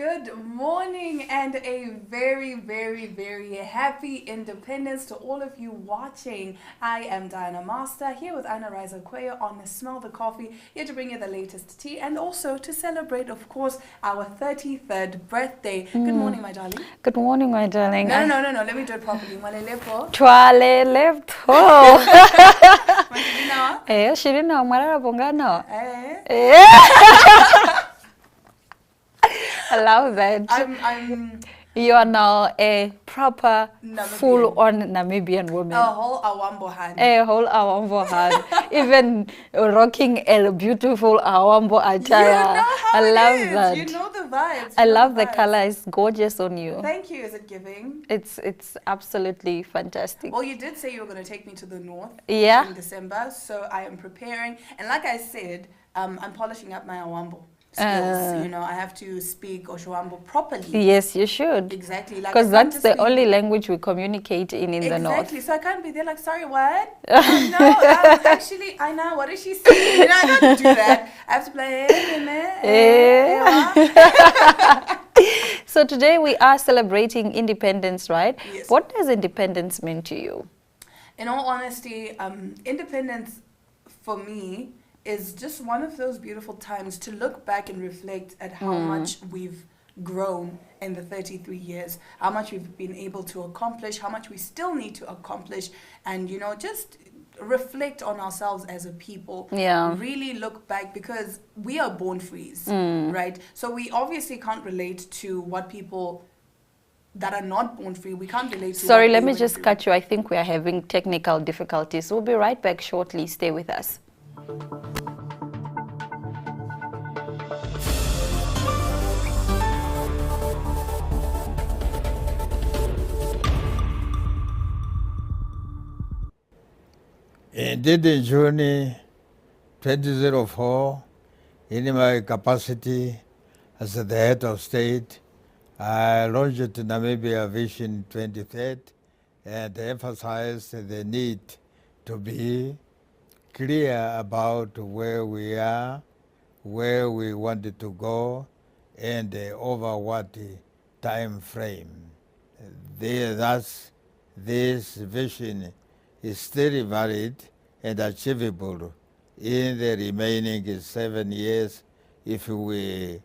Good morning and a very, very, very happy Independence to all of you watching. I am Diana Master here with Anna Riza Quayo on Smell the Coffee, here to bring you the latest tea and also to celebrate, of course, our 33rd birthday. Good morning, my darling. Good morning, my darling. No, let me do it properly. Mwalelepo. Twale left ho. Shirina mwarara bongano. I love that. You are now a proper, full-on Namibian woman. A whole Awambo hand. A whole Awambo hand. Even rocking a beautiful Awambo attire. You know how I love it is. that. You know the vibes. I love the color. It's gorgeous on you. Thank you. Is it giving? It's absolutely fantastic. Well, you did say you were going to take me to the north in December, so I am preparing. And like I said, I'm polishing up my Awambo skills. I have to speak Oshoambo properly. Yes, you should. Exactly. Because that's the only language we communicate in the north. Exactly. So I can't be there like, sorry, what? No, actually, I know. What is she saying? I can't do that. I have to play, So today we are celebrating independence, right? Yes. What does independence mean to you? In all honesty, independence for me is just one of those beautiful times to look back and reflect at how much we've grown in the 33 years, how much we've been able to accomplish, how much we still need to accomplish, and just reflect on ourselves as a people. Really look back, because we are born frees, right? So we obviously can't relate to what people that are not born free, we can't relate to. Sorry, let me just cut you. I think we are having technical difficulties. We'll be right back shortly. Stay with us. Indeed, in June 2004, in my capacity as the head of state, I launched Namibia Vision 2030 and emphasized the need to be clear about where we are, where we wanted to go, and over what time frame. Thus, this vision is still valid and achievable in the remaining 7 years if we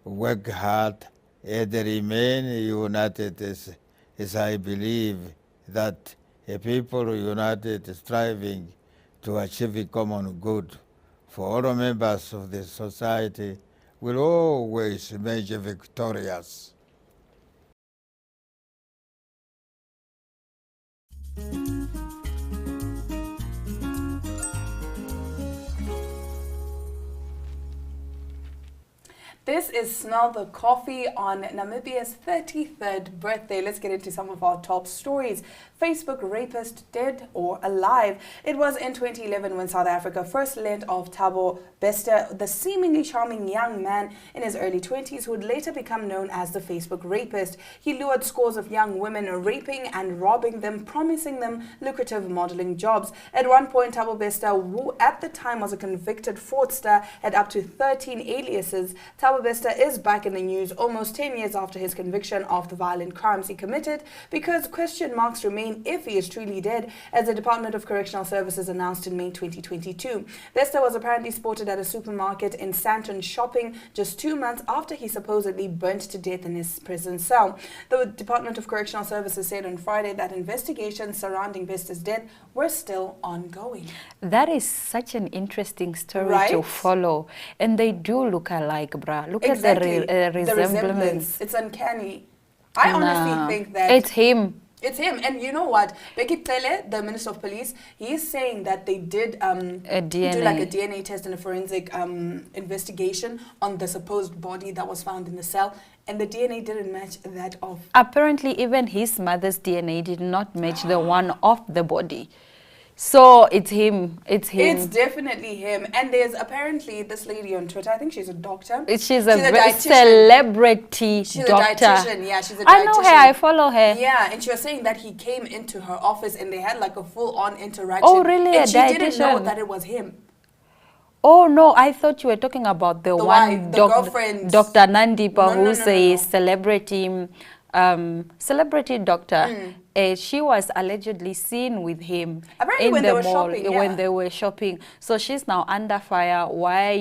work hard and remain united, as I believe that a people united striving to achieve a common good for all members of the society will always emerge victorious. This is Smell the Coffee on Namibia's 33rd birthday. Let's get into some of our top stories. Facebook rapist dead or alive? It was in 2011 when South Africa first learned of Thabo Bester, the seemingly charming young man in his early 20s who would later become known as the Facebook rapist. He lured scores of young women, raping and robbing them, promising them lucrative modeling jobs. At one point, Thabo Bester, who at the time was a convicted fraudster, had up to 13 aliases. Thabo Bester is back in the news almost 10 years after his conviction of the violent crimes he committed, because question marks remain if he is truly dead, as the Department of Correctional Services announced in May 2022. Bester was apparently spotted at a supermarket in Sandton shopping just 2 months after he supposedly burnt to death in his prison cell. The Department of Correctional Services said on Friday that investigations surrounding Bester's death were still ongoing. That is such an interesting story to follow. And they do look alike, bruh. Look at the resemblance. It's uncanny. I honestly think that it's him. It's him. And you know what? Becky Tlele, the Minister of Police, he is saying that they did do like a DNA test and a forensic investigation on the supposed body that was found in the cell. And the DNA didn't match that of... Apparently, even his mother's DNA did not match the one of the body. So it's him. It's him. It's definitely him. And there's apparently this lady on Twitter. I think she's a doctor. She's a celebrity she's doctor. A dietitian. Yeah, she's a dietitian. I know her. I follow her. Yeah, and she was saying that he came into her office and they had like a full-on interaction. Oh, really? And she didn't know that it was him. Oh no, I thought you were talking about the one wife, the girlfriend. Dr. Nandipa, No, who's a celebrity celebrity doctor. She was allegedly seen with him apparently in when the they were mall shopping, when they were shopping. So she's now under fire. Why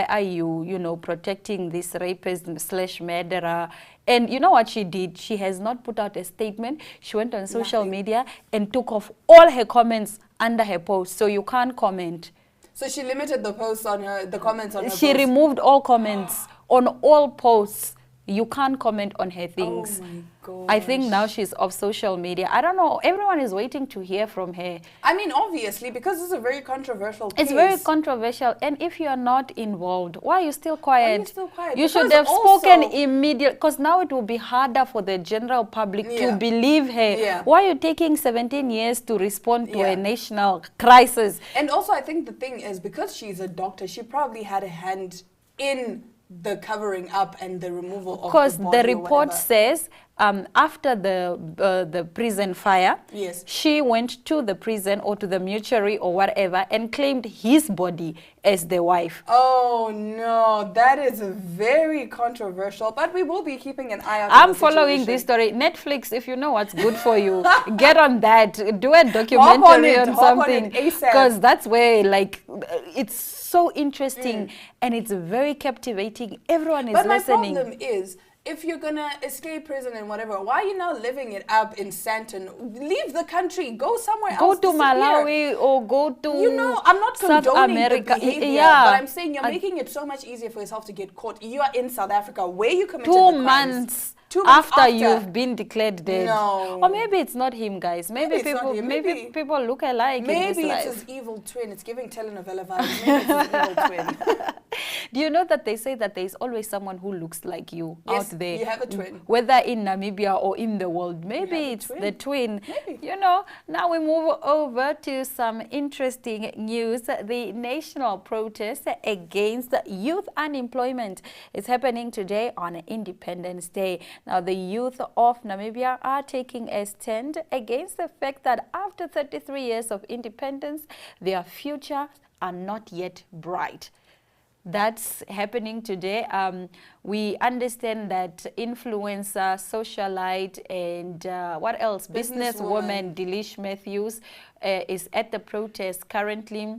are you, you know, protecting this rapist / murderer? And you know what she did? She has not put out a statement. She went on social media and took off all her comments under her post. So you can't comment. So she limited the posts on the comments on her She post. removed all comments on all posts. You can't comment on her things. Oh my gosh. I think now she's off social media. I don't know. Everyone is waiting to hear from her. I mean, obviously, because this is a very controversial case. It's very controversial. And if you are not involved, why are you still quiet? Why are you still quiet? You should have spoken immediately. Because now it will be harder for the general public to believe her. Yeah. Why are you taking 17 years to respond to a national crisis? And also, I think the thing is, because she's a doctor, she probably had a hand in the covering up and the removal of the body. Because the report says after the prison fire, she went to the prison or to the mortuary or whatever and claimed his body as the wife. Oh no, that is very controversial, but we will be keeping an eye out. I'm following this story. Netflix, if you know what's good for you, get on that. Do a documentary on something, because that's where, like, it's so interesting and it's very captivating. Everyone is listening. But my problem is, if you're gonna escape prison and whatever, why are you now living it up in Santon? Leave the country, go somewhere else. Go to Malawi or go to, you know, I'm not South condoning America. the behavior, but I'm saying you're making it so much easier for yourself to get caught. You are in South Africa, where you committed the crimes. 2 months. After you've been declared dead. No. Or maybe it's not him, guys. Maybe people look alike. Maybe in it's life. his evil twin. It's giving telenovela vibes. Maybe it's his evil twin. Do you know that they say that there's always someone who looks like you out there? You have a twin. Whether in Namibia or in the world. Maybe it's the twin. Maybe. You know, now we move over to some interesting news. The national protest against youth unemployment is happening today on Independence Day. Now, the youth of Namibia are taking a stand against the fact that after 33 years of independence, their futures are not yet bright. That's happening today. We understand that influencer, socialite, and what else? Businesswoman Delish Matthews is at the protest currently.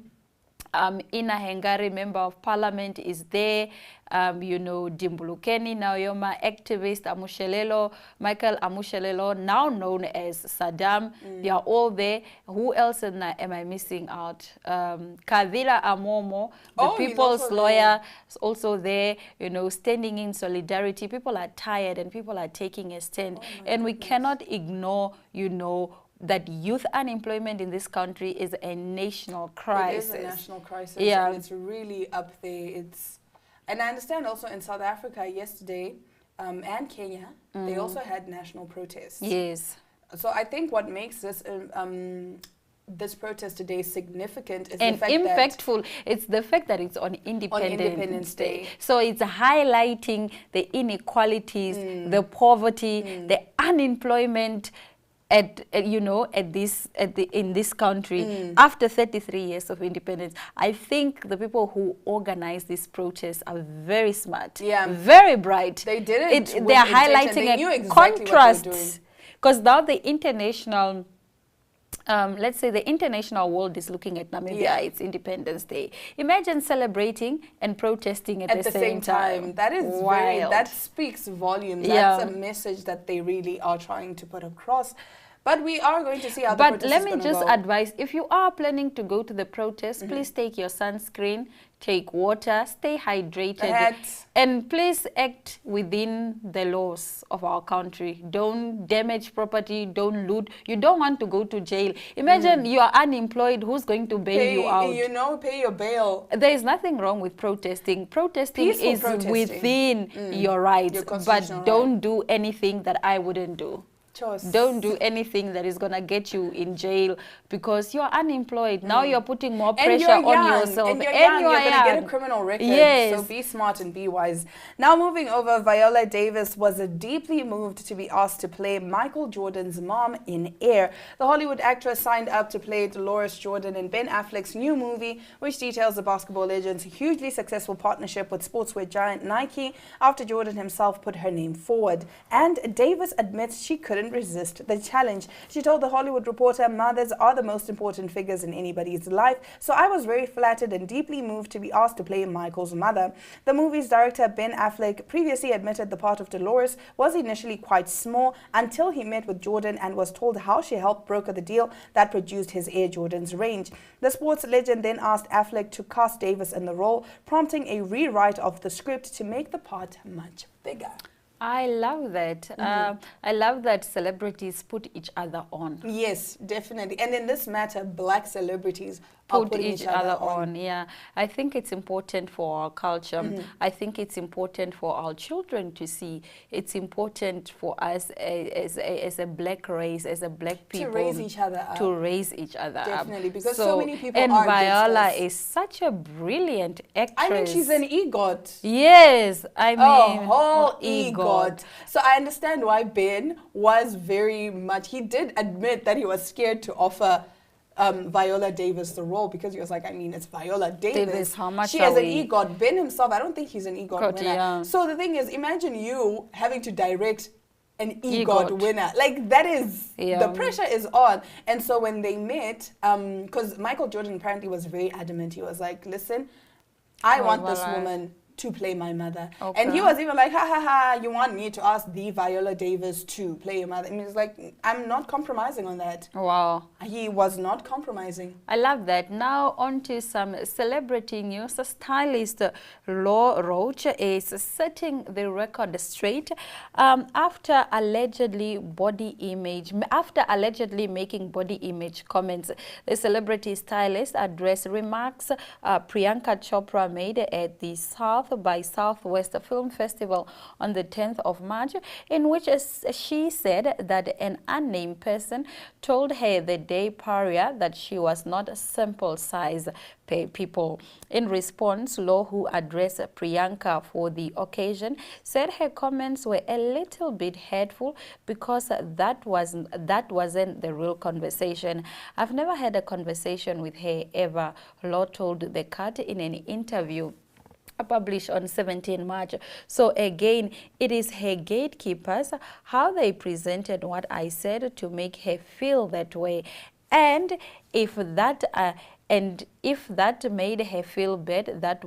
Ina Hengari, Member of Parliament, is there. You know, Dimbulukeni Naoyoma, activist Amushelelo, Michael Amushelelo, now known as Saddam. They are all there. Who else am I missing out? Kavila Amomo, the people's lawyer, is also there, you know, standing in solidarity. People are tired and people are taking a stand. And we cannot ignore, you know, that youth unemployment in this country is a national crisis. It is a national crisis, and it's really up there. And I understand also in South Africa yesterday and Kenya, they also had national protests. Yes. So I think what makes this this protest today significant is and the fact impactful. It's the fact that it's on Independence Day. So it's highlighting the inequalities, the poverty, the unemployment. In this country, after 33 years of independence. I think the people who organize these protests are very smart, very bright. They did it. They're highlighting a contrast, because now the international, let's say the international world is looking at Namibia, it's Independence Day. Imagine celebrating and protesting at the same time. That is wild. That speaks volumes. That's a message that they really are trying to put across. But we are going to see how the protest is going to go. But let me just advise, if you are planning to go to the protest, please take your sunscreen, take water, stay hydrated, and please act within the laws of our country. Don't damage property, don't loot. You don't want to go to jail. Imagine you are unemployed, who's going to bail you out? You know, pay your bail. There is nothing wrong with protesting. Protesting is within your rights, but don't do anything that I wouldn't do. Don't do anything that is going to get you in jail because you're unemployed. Now you're putting more pressure on yourself. And you're young. You're going to get a criminal record. Yes. So be smart and be wise. Now moving over, Viola Davis was deeply moved to be asked to play Michael Jordan's mom in Air. The Hollywood actress signed up to play Dolores Jordan in Ben Affleck's new movie, which details the basketball legend's hugely successful partnership with sportswear giant Nike after Jordan himself put her name forward. And Davis admits she couldn't resist the challenge. She told The Hollywood Reporter, "Mothers are the most important figures in anybody's life, so I was very flattered and deeply moved to be asked to play Michael's mother." The movie's director, Ben Affleck, previously admitted the part of Dolores was initially quite small until he met with Jordan and was told how she helped broker the deal that produced his Air Jordans range. The sports legend then asked Affleck to cast Davis in the role, prompting a rewrite of the script to make the part much bigger. I love that. I love that celebrities put each other on. Yes, definitely. And in this matter, black celebrities put each other on. Yeah, I think it's important for our culture. I think it's important for our children to see. It's important for us as a black race, as a black people, to raise each other up. Definitely, because so many people and are Viola is such a brilliant actress. I mean, she's an EGOT. Yes, I mean, a whole EGOT. So I understand why Ben was very much, he did admit that he was scared to offer Viola Davis the role because he was like, I mean, it's Viola Davis. How much she has an EGOT. Ben himself, I don't think he's an EGOT winner. Yeah. So the thing is, imagine you having to direct an EGOT winner. Like, that is, the pressure is on. And so when they met, because Michael Jordan apparently was very adamant. He was like, listen, I want this woman to play my mother. Okay. And he was even like, ha ha ha, you want me to ask the Viola Davis to play your mother? I mean, it's like, I'm not compromising on that. Wow. He was not compromising. I love that. Now on to some celebrity news. Stylist Law Roach is setting the record straight after allegedly making body image comments. The celebrity stylist addressed remarks Priyanka Chopra made at the South by Southwest Film Festival on the 10th of March, in which she said that an unnamed person told her the day prior that she was not sample size people. In response, Law, who addressed Priyanka for the occasion, said her comments were a little bit hurtful because that wasn't the real conversation. I've never had a conversation with her ever, Law told The Cut in an interview published on 17 March. So again, it is her gatekeepers, how they presented what I said to make her feel that way. And if that made her feel bad, that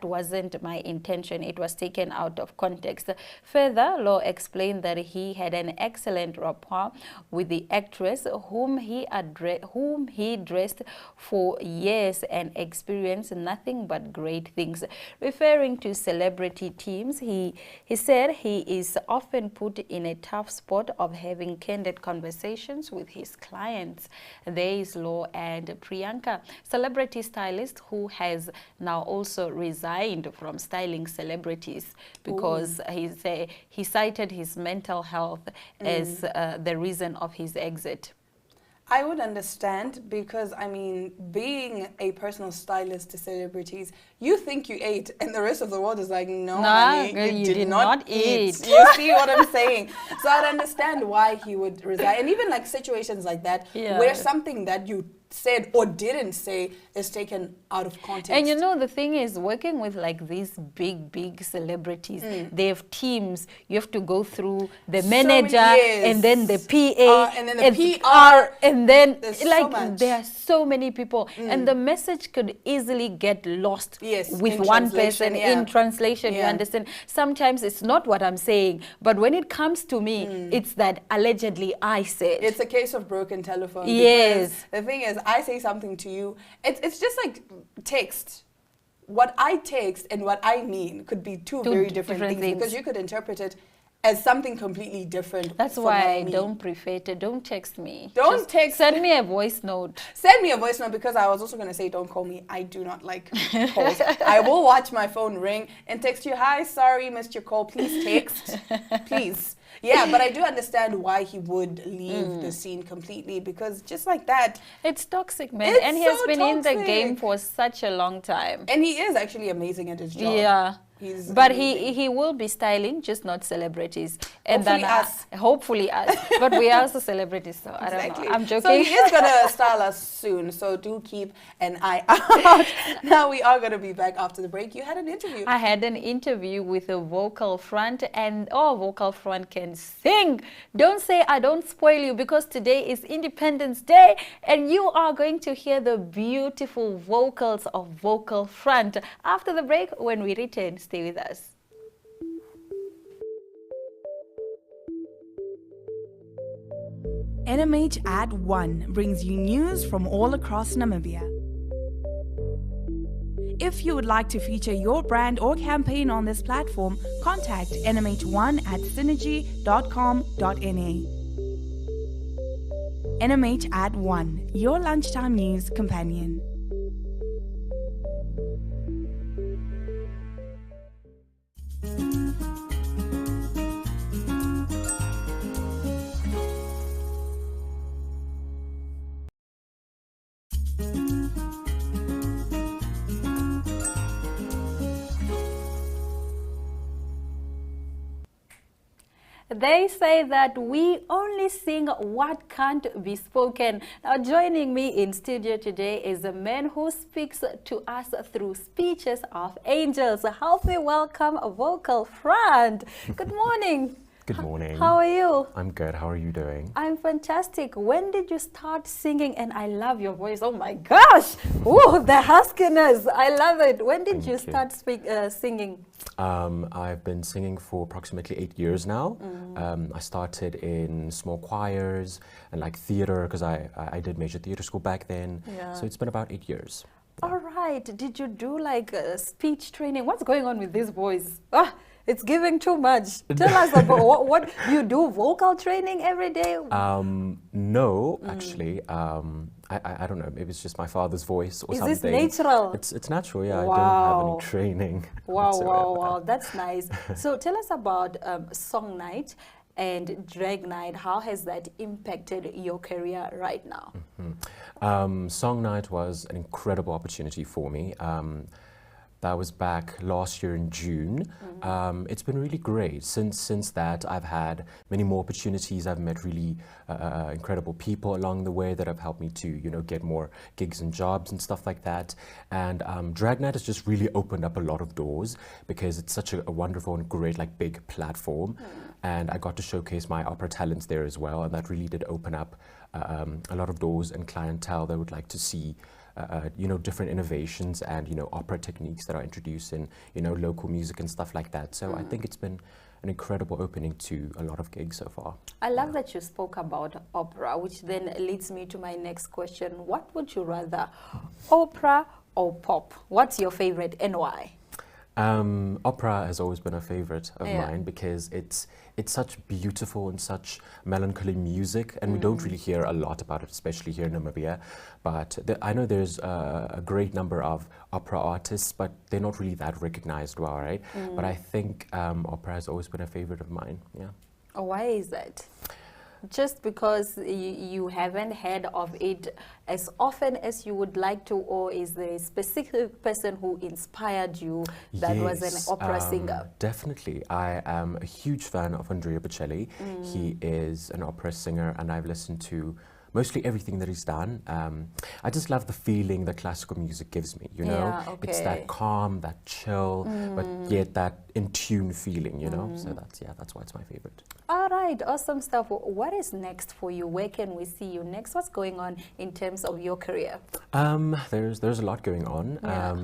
wasn't my intention. It was taken out of context. Further, Law explained that he had an excellent rapport with the actress whom he dressed for years and experienced nothing but great things. Referring to celebrity teams, he said he is often put in a tough spot of having candid conversations with his clients. There is Law and Priyanka, celebrity stylist who has now also resigned from styling celebrities because he cited his mental health as the reason of his exit. I would understand because, I mean, being a personal stylist to celebrities, you think you ate and the rest of the world is like, no, honey, you did not eat. You see what I'm saying? So I'd understand why he would resign. And even like situations like that where something that you said or didn't say is taken out of context. And you know, the thing is, working with like these big celebrities, they have teams. You have to go through the manager and then the PA and then the PR and then like there are so many people and the message could easily get lost with one person in translation. You understand? Sometimes it's not what I'm saying, but when it comes to me, it's that allegedly I said. It's a case of broken telephone. Yes. The thing is, I say something to you, it's just like text. What I text and what I mean could be two very different things because you could interpret it as something completely different. That's why I don't prefer to, don't text me. Don't text. Send me a voice note. Send me a voice note because I was also going to say don't call me. I do not like calls. I will watch my phone ring and text you, hi, sorry, missed your call. Please text. Please. Yeah, but I do understand why he would leave the scene completely, because just like that, It's toxic, man. It's And he has so been in the game toxic. for such a long time. and he is actually amazing at his job. Yeah. He's But amazing. he will be styling, just not celebrities. And Hopefully then us. Hopefully us. But we are also celebrities, so I don't Exactly. know. I'm joking. So he is gonna style us soon. So do keep an eye out. Now we are gonna be back after the break. You had an interview. I had an interview with a vocal front, and vocal front can sing. Don't say I don't spoil you, because today is Independence Day and you are going to hear the beautiful vocals of vocal front. After the break, when we return, stay with us. NMH at 1 brings you news from all across Namibia. If you would like to feature your brand or campaign on this platform, contact NMH1 at synergy.com.na. NMH at 1, your lunchtime news companion. They say that we only sing what can't be spoken. Now, joining me in studio today is a man who speaks to us through speeches of angels. Help me welcome a vocal front. Good morning. Good morning. How are you? I'm good. How are you doing? I'm fantastic. When did you start singing? And I love your voice. Oh my gosh. Ooh, the huskiness. I love it. When did you start singing? I've been singing for approximately 8 years now. I started in small choirs and like theater, because I did major theater school back then. Yeah. So it's been about 8 years. All right. Did you do like speech training? What's going on with this voice? It's giving too much. Tell us about what you do. Vocal training every day? No, actually. I don't know. Maybe it's just my father's voice or Is something. this natural? It's natural. Yeah. Wow. I don't have any training. Wow. That's nice. So tell us about Song Night and Drag Night. How has that impacted your career right now? Song Night was an incredible opportunity for me. That was back last year in June. It's been really great. Since that, I've had many more opportunities. I've met really incredible people along the way that have helped me to, get more gigs and jobs and stuff like that. And Drag Night has just really opened up a lot of doors, because it's such a wonderful and great, like, big platform. And I got to showcase my opera talents there as well, and that really did open up a lot of doors and clientele that would like to see different innovations and, opera techniques that are introduced in, local music and stuff like that. So I think it's been an incredible opening to a lot of gigs so far. I love that you spoke about opera, which then leads me to my next question. What would you rather, opera or pop? What's your favorite and why? Opera has always been a favorite of mine, because it's such beautiful and such melancholy music, and we don't really hear a lot about it, especially here in Namibia. But I know there's a great number of opera artists, but they're not really that recognized well, right? But I think opera has always been a favorite of mine. Yeah. Why is that? Just because you haven't heard of it as often as you would like to, or is there a specific person who inspired you that was an opera singer? Definitely. I am a huge fan of Andrea Bocelli. He is an opera singer, and I've listened to mostly everything that he's done. I just love the feeling that classical music gives me, Yeah, okay. It's that calm, that chill, but yet that in tune feeling, So that's why it's my favorite. All right, awesome stuff. What is next for you? Where can we see you next? What's going on in terms of your career? There's a lot going on. Yeah.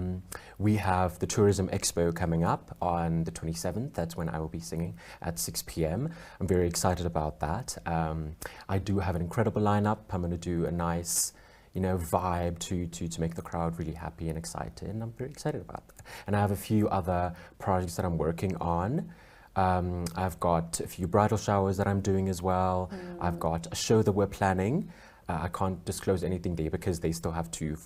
We have the Tourism Expo coming up on the 27th. That's when I will be singing at 6 p.m. I'm very excited about that. I do have an incredible lineup. I'm going to do a nice, vibe to make the crowd really happy and excited. And I'm very excited about that. And I have a few other projects that I'm working on. I've got a few bridal showers that I'm doing as well. I've got a show that we're planning. I can't disclose anything there because they still have to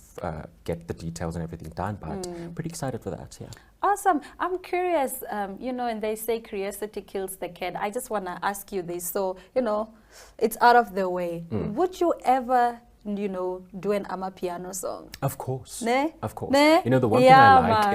get the details and everything done, but pretty excited for that, yeah. Awesome. I'm curious, you know, and they say curiosity kills the cat. I just want to ask you this. So, you know, it's out of the way. Would you ever, you know, do an Amapiano song? Of course. Ne? Of course. Ne? You know, the one Yeah, thing I like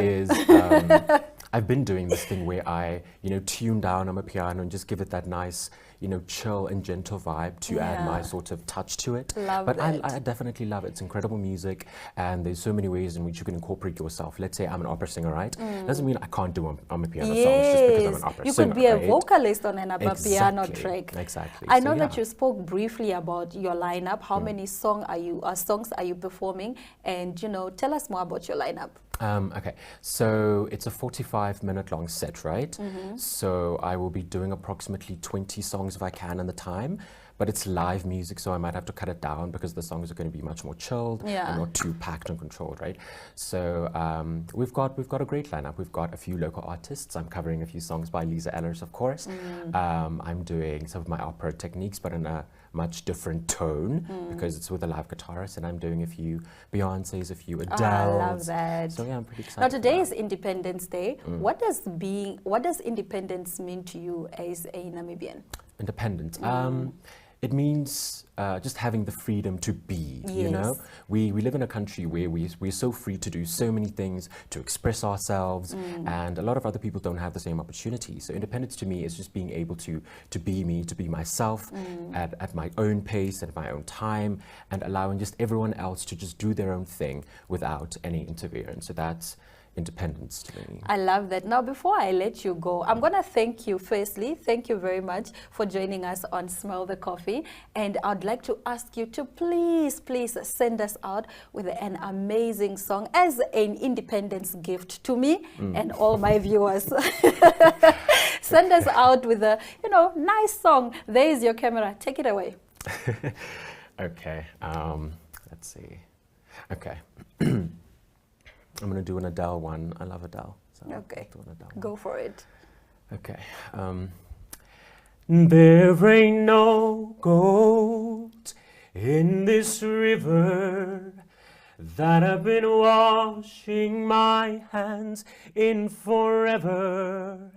man. is I've been doing this thing where I, you know, tune down on my piano and just give it that nice, you know, chill and gentle vibe to add my sort of touch to it. Love but it. I definitely love it. It's incredible music, and there's so many ways in which you can incorporate yourself. Let's say I'm an opera singer, right? Doesn't mean I can't do on my piano songs just because I'm an opera you singer. could be a right? vocalist on an piano Exactly, track. Exactly. I So, know that yeah. you spoke briefly about your lineup. How many songs are you performing? And, you know, tell us more about your lineup. Okay, so it's a 45-minute long set, right? So I will be doing approximately 20 songs if I can in the time, but it's live music, so I might have to cut it down because the songs are going to be much more chilled and not too packed and controlled, right? So we've got a great lineup. We've got a few local artists. I'm covering a few songs by Lisa Ellers, of course. I'm doing some of my opera techniques, but in a much different tone because it's with a live guitarist, and I'm doing a few Beyoncés, a few Adeles. I love that. So yeah, I'm pretty excited. Now today for is Independence Day. What does independence mean to you as a Namibian? Independence. It means just having the freedom to be, you know? We live in a country where we're so free to do so many things, to express ourselves, and a lot of other people don't have the same opportunity. So independence to me is just being able to be me, to be myself at my own pace, at my own time, and allowing just everyone else to just do their own thing without any interference. So that's independence to me. I love that. Now, before I let you go, I'm going to thank you firstly. Thank you very much for joining us on Smell the Coffee. And I'd like to ask you to please send us out with an amazing song as an independence gift to me and all my viewers. Send us out with a, you know, nice song. There is your camera. Take it away. Okay. Let's see. Okay. I'm going to do an Adele one. I love Adele. So Okay. I'll do an Adele one. Go for it. Okay. There ain't no gold in this river that I've been washing my hands in forever.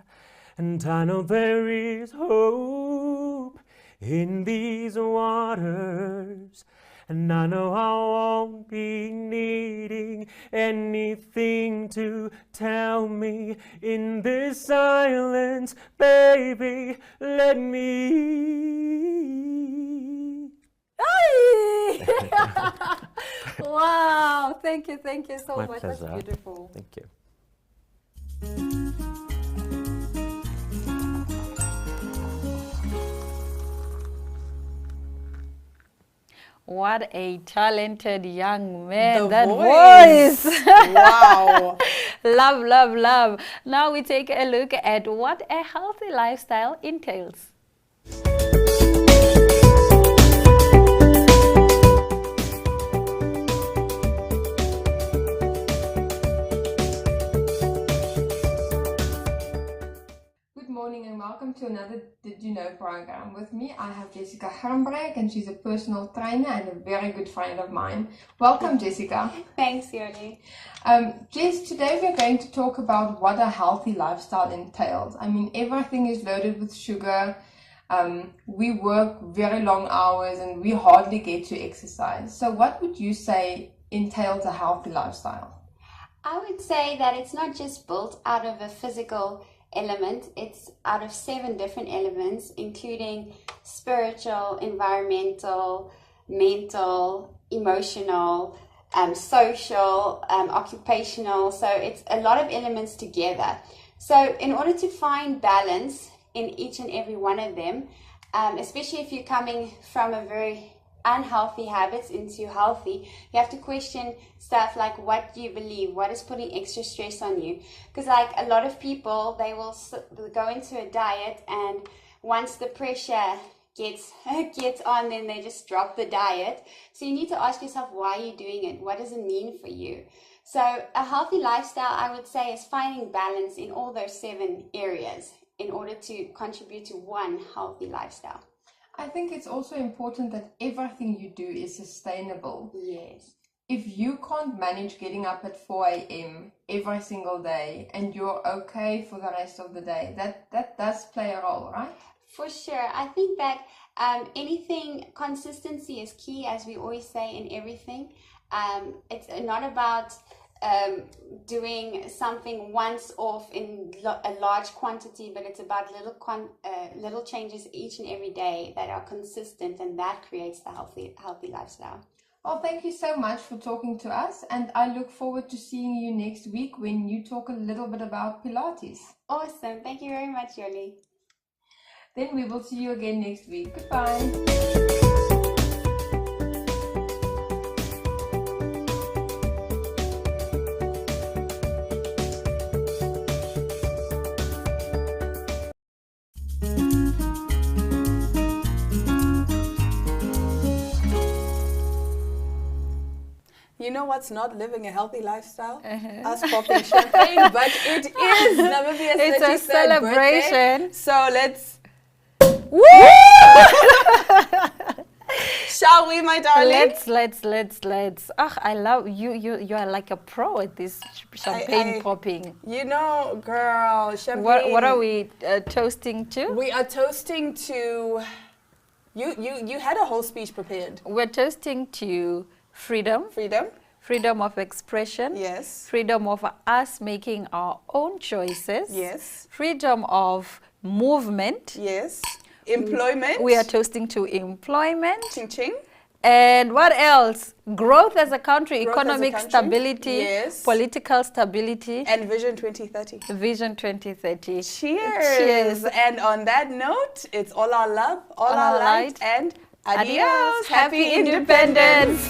And I know there is hope in these waters. And I know I won't be needing anything to tell me in this silence, baby, let me. Wow, thank you so My much. pleasure. That's beautiful. Thank you. What a talented young man. The That voice. voice. Wow. Love, love, love. Now we take a look at what a healthy lifestyle entails. Good morning and welcome to another Did You Know program. With me I have Jessica Hermbreek, and she's a personal trainer and a very good friend of mine. Welcome, Jessica. Thanks, Yoli. Jess, today we're going to talk about what a healthy lifestyle entails. I mean, everything is loaded with sugar. We work very long hours and we hardly get to exercise. So what would you say entails a healthy lifestyle? I would say that it's not just built out of a physical element, it's out of 7 different elements, including spiritual, environmental, mental, emotional, social, occupational. So it's a lot of elements together. So in order to find balance in each and every one of them, especially if you're coming from a very unhealthy habits into healthy, you have to question stuff like, what do you believe? What is putting extra stress on you? Because like a lot of people, they will go into a diet, and once the pressure gets on, then they just drop the diet. So you need to ask yourself, why are you doing it? What does it mean for you? So a healthy lifestyle, I would say, is finding balance in all those 7 areas in order to contribute to one healthy lifestyle. I think it's also important that everything you do is sustainable. Yes. If you can't manage getting up at 4 a.m. every single day and you're okay for the rest of the day, that does play a role, right? For sure. I think that consistency is key, as we always say in everything. It's not about doing something once off in a large quantity, but it's about little changes each and every day that are consistent, and that creates the healthy lifestyle. Well, thank you so much for talking to us, and I look forward to seeing you next week when you talk a little bit about Pilates. Awesome. Thank you very much, Yoli. Then we will see you again next week. Goodbye. You know what's not living a healthy lifestyle? Us popping champagne, but it is Namibia's 33rd It's a celebration. birthday. So let's... Woo! Shall we, my darling? Let's. I love you. You are like a pro at this champagne popping. You know, girl, champagne. What are we toasting to? We are toasting to... You had a whole speech prepared. We're toasting to freedom. Freedom of expression. Yes. Freedom of us making our own choices. Yes. Freedom of movement. Yes. Employment. We are toasting to employment. Ching ching. And what else? Growth as a country, Growth as a economic country. stability, Yes. Political stability. And Vision 2030. Vision 2030. Cheers. And on that note, it's all our love, all our light, and adios. Happy independence.